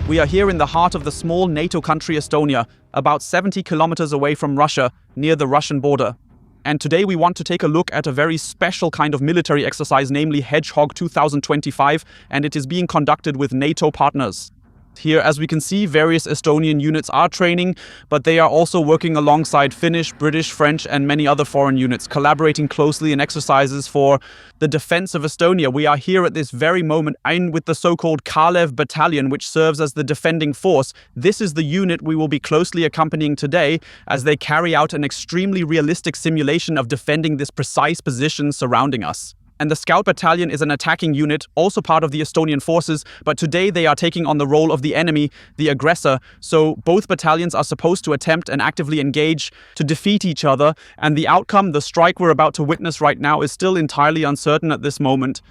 We are here in the heart of the small NATO country Estonia, about 70 kilometers away from Russia, near the Russian border. And today we want to take a look at a very special kind of military exercise, namely Hedgehog 2025, and it is being conducted with NATO partners. Here, as we can see, various Estonian units are training, but they are also working alongside Finnish, British, French, and many other foreign units, collaborating closely in exercises for the defense of Estonia. We are here at this very moment with the so-called Kalev battalion, which serves as the defending force. This is the unit we will be closely accompanying today as they carry out an extremely realistic simulation of defending this precise position surrounding us. And the Scout Battalion is an attacking unit, also part of the Estonian forces, but today they are taking on the role of the enemy, the aggressor. So both battalions are supposed to attempt and actively engage to defeat each other, and the outcome, the strike we're about to witness right now, is still entirely uncertain at this moment.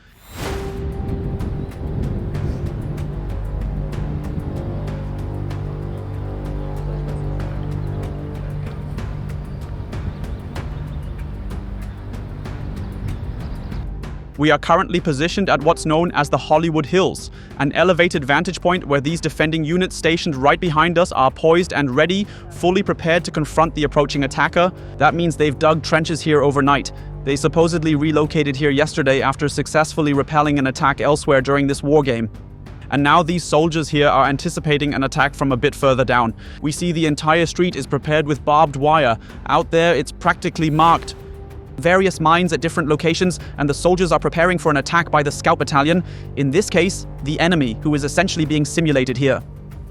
We are currently positioned at what's known as the Hollywood Hills, an elevated vantage point where these defending units stationed right behind us are poised and ready, fully prepared to confront the approaching attacker. That means they've dug trenches here overnight. They supposedly relocated here yesterday after successfully repelling an attack elsewhere during this war game. And now these soldiers here are anticipating an attack from a bit further down. We see the entire street is prepared with barbed wire. Out there, it's practically marked. Various mines at different locations, and the soldiers are preparing for an attack by the Scout Battalion, in this case, the enemy, who is essentially being simulated here.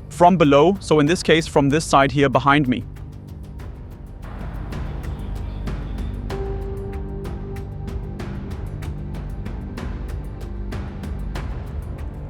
From below, so in this case from this side here behind me.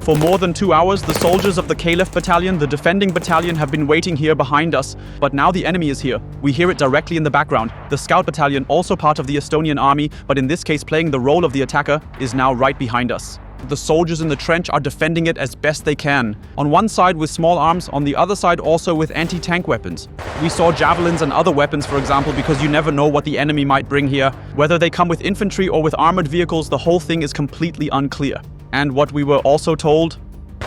For more than 2 hours, the soldiers of the Kalev battalion, the defending battalion, have been waiting here behind us. But now the enemy is here. We hear it directly in the background. The Scout battalion, also part of the Estonian army, but in this case playing the role of the attacker, is now right behind us. The soldiers in the trench are defending it as best they can. On one side with small arms, on the other side also with anti-tank weapons. We saw javelins and other weapons, for example, because you never know what the enemy might bring here. Whether they come with infantry or with armored vehicles, the whole thing is completely unclear. And what we were also told? A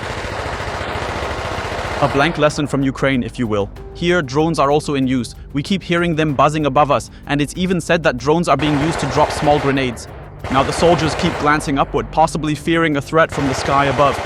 blank lesson from Ukraine, if you will. Here, drones are also in use. We keep hearing them buzzing above us, and it's even said that drones are being used to drop small grenades. Now the soldiers keep glancing upward, possibly fearing a threat from the sky above.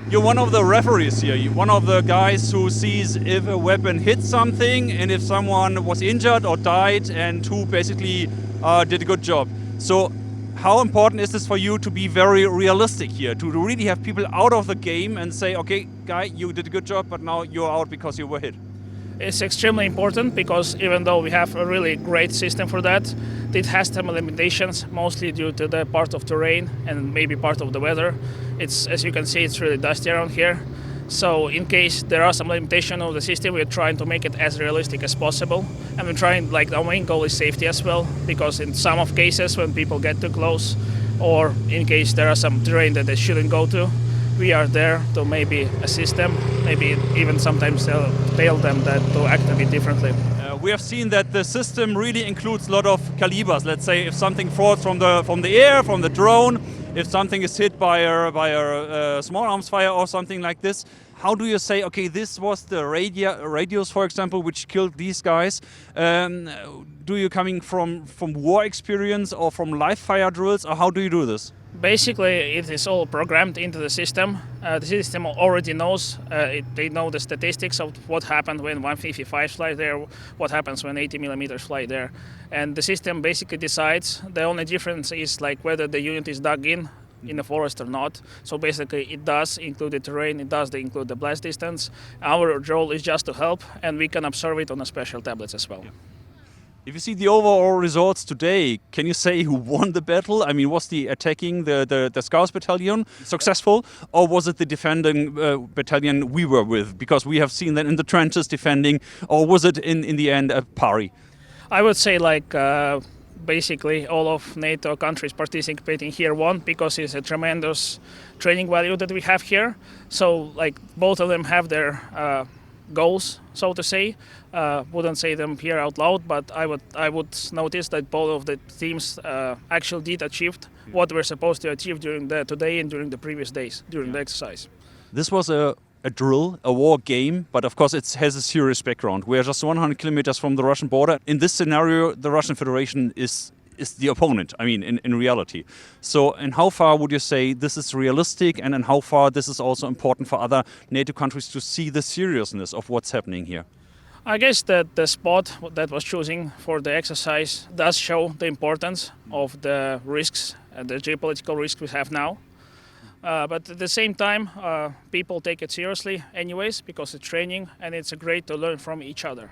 You're one of the referees here. You're one of the guys who sees if a weapon hits something and if someone was injured or died, and who basically did a good job. So how important is this for you to be very realistic here, to really have people out of the game and say, okay, guy, you did a good job, but now you're out because you were hit? It's extremely important because even though we have a really great system for that, it has some limitations, mostly due to the part of terrain and maybe part of the weather. It's, as you can see, it's really dusty around here. So in case there are some limitation of the system, we're trying to make it as realistic as possible. And we're trying, like, our main goal is safety as well, because in some of cases when people get too close, or in case there are some terrain that they shouldn't go to, we are there to maybe assist them, maybe even sometimes tell them that to act a bit differently. We have seen that the system really includes a lot of calibers. Let's say if something falls from the air, from the drone, if something is hit by a small arms fire or something like this. How do you say, okay, this was the radios, for example, which killed these guys? Do you coming from war experience or from live fire drills, or how do you do this? Basically, it is all programmed into the system. The system already knows, they know the statistics of what happened when 155 fly there, what happens when 80 millimeters fly there. And the system basically decides. The only difference is like whether the unit is dug in the forest or not. So basically it does include the terrain, it does include the blast distance. Our role is just to help, and we can observe it on a special tablets as well. Yeah. If you see the overall results today, can you say who won the battle? I mean, was the attacking the Scouts battalion successful, or was it the defending battalion we were with? Because we have seen that in the trenches defending, or was it in the end a pari? I would say like basically all of NATO countries participating here won, because it's a tremendous training value that we have here. So like both of them have their goals, so to say. Wouldn't say them here out loud, but I would notice that both of the teams actually did achieve what we're supposed to achieve during today and during the previous days during the exercise. This was a drill, a war game, but of course it has a serious background. We are just 100 kilometers from the Russian border. In this scenario, the Russian Federation is the opponent, I mean, in reality. So, in how far would you say this is realistic, and in how far this is also important for other NATO countries to see the seriousness of what's happening here? I guess that the spot that was chosen for the exercise does show the importance of the risks, the geopolitical risks we have now. But at the same time, people take it seriously anyways, because it's training and it's great to learn from each other.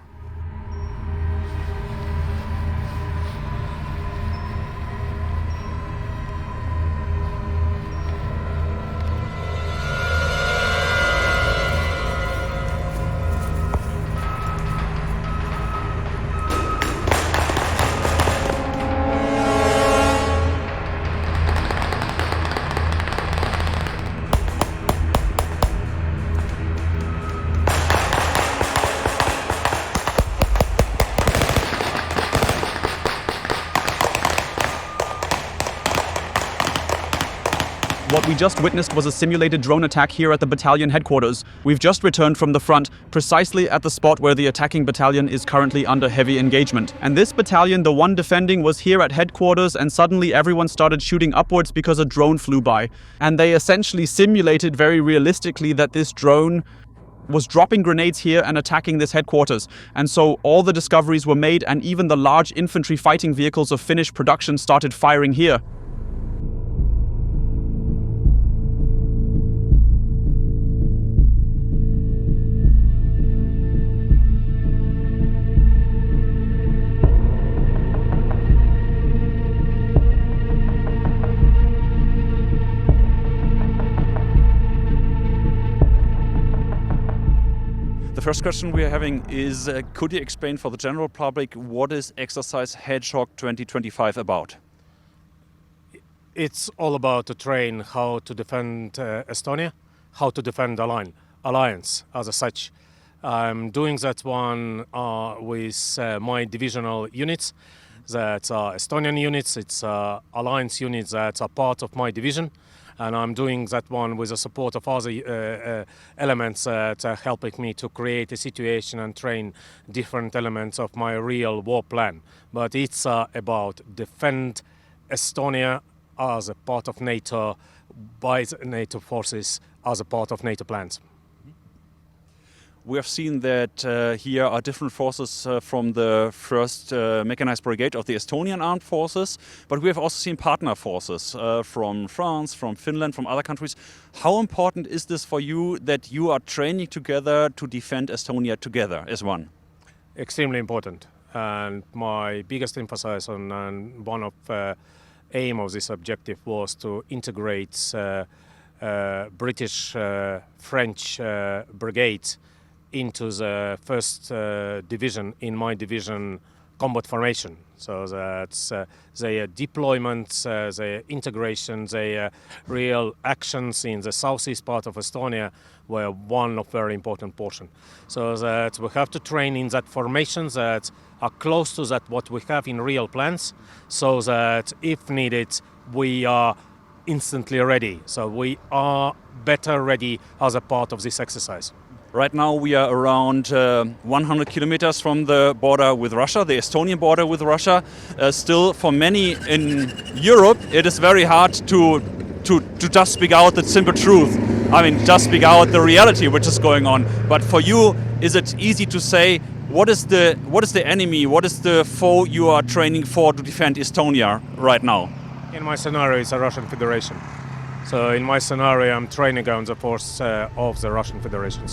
What we just witnessed was a simulated drone attack here at the battalion headquarters. We've just returned from the front, precisely at the spot where the attacking battalion is currently under heavy engagement. And this battalion, the one defending, was here at headquarters, and suddenly everyone started shooting upwards because a drone flew by. And they essentially simulated very realistically that this drone was dropping grenades here and attacking this headquarters. And so all the discoveries were made, and even the large infantry fighting vehicles of Finnish production started firing here. The first question we are having is, could you explain for the general public what is exercise Hedgehog 2025 about? It's all about to train how to defend Estonia, how to defend alliance as such. I'm doing that one with my divisional units. That's Estonian units, it's alliance units that are part of my division. And I'm doing that one with the support of other elements that are helping me to create a situation and train different elements of my real war plan. But it's about defend Estonia as a part of NATO, by the NATO forces, as a part of NATO plans. We have seen that here are different forces from the 1st Mechanized Brigade of the Estonian Armed Forces, but we have also seen partner forces from France, from Finland, from other countries. How important is this for you that you are training together to defend Estonia together as one? Extremely important. And my biggest emphasis on one of aim of this objective was to integrate British, French brigades into the 1st division in my division combat formation. So that's the deployment, the integration, the real actions in the southeast part of Estonia were one of very important portion. So that we have to train in that formations that are close to that what we have in real plans, so that if needed, we are instantly ready. So we are better ready as a part of this exercise. Right now we are around 100 kilometers from the border with Russia, the Estonian border with Russia. Still, for many in Europe, it is very hard to just speak out the simple truth. I mean, just speak out the reality which is going on. But for you, is it easy to say what is the enemy, what is the foe you are training for to defend Estonia right now? In my scenario, it's the Russian Federation. So in my scenario, I'm training on the force of the Russian Federation.